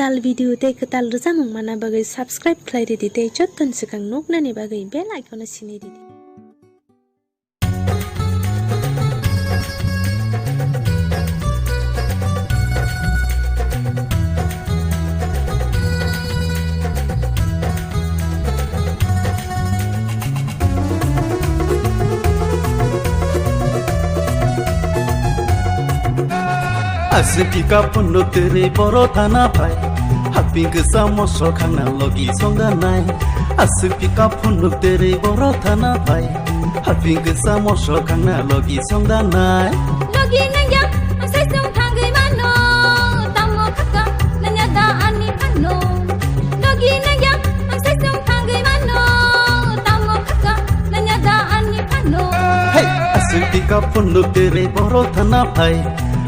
ketal video te ketal rezamung mana bagai subscribe klai di te chotton sekang nokna ni bagai bell icon sini di. Asipika puno tere boro thana bhai happy ke samoso khana logi songa nai Asipika puno tere boro thana bhai happy ke samoso khana logi songa nai logi nang ya sai song thangai mano tamo khaka nanya da ani phano logi nang ya sai song thangai mano tamo khaka nanya da ani phano hey Asipika puno tere boro thana bhai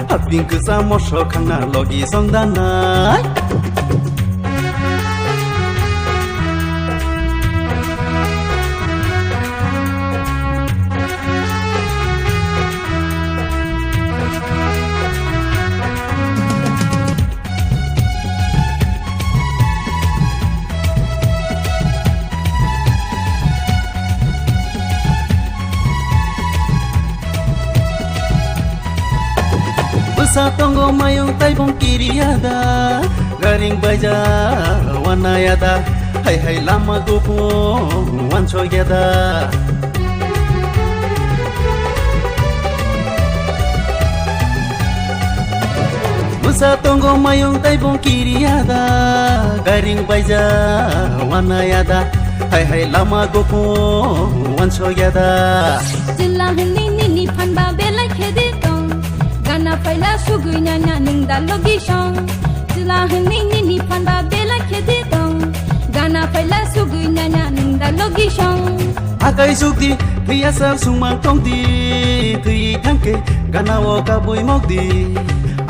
happy ke samoso khana logi songa nai Sa tongo mayong taibong kiriada garing baja wanayada hai hai lama gopo wancho yada Sa tongo mayong taibong kiriada garing baja wanayada hai hai lama gopo wancho yada jilla hni ni phan ba belai khede Gana paila sugui nanya ningda logi shong Jila hni ni panda bela khedi tong Gana paila sugui nanya ningda logi shong Akai sukdi thia sa sumang tong di thui thangke gana wo ka bui mok di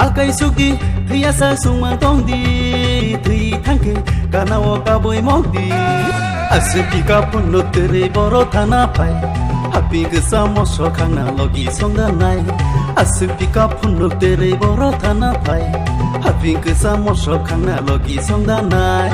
Akai sukdi thia sa sumang tong di thui thangke gana wo ka bui mok di Asipika puno tere boro thana pai happy ke samoso khana logi songa nai Asipika puno tere boro thana pai happy ke samoso khana logi songa nai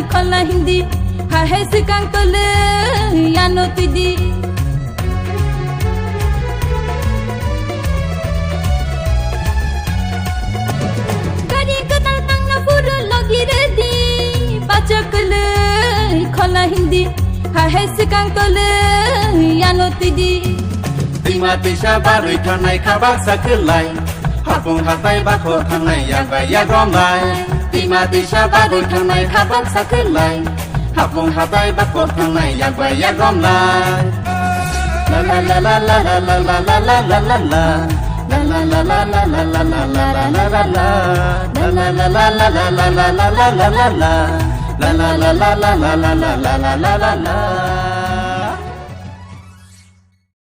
Kala hindi ha hai sikang tole yano tidi Gari ketal tang na puro logi ready baca kele kala hindi ha hai sikang tole yano tidi Tima tisha barui thanai khabak sakelai hapung hatai bakho thanai yabai yagom lai Tima tisha barui thanai khabak sakelai hapung hatai bakho thanai yabai yagom lai La la la la la la la la la la la la La la la la la la la la la la la la la La la la la la la la la la la la la la La la la la la la la la la la la la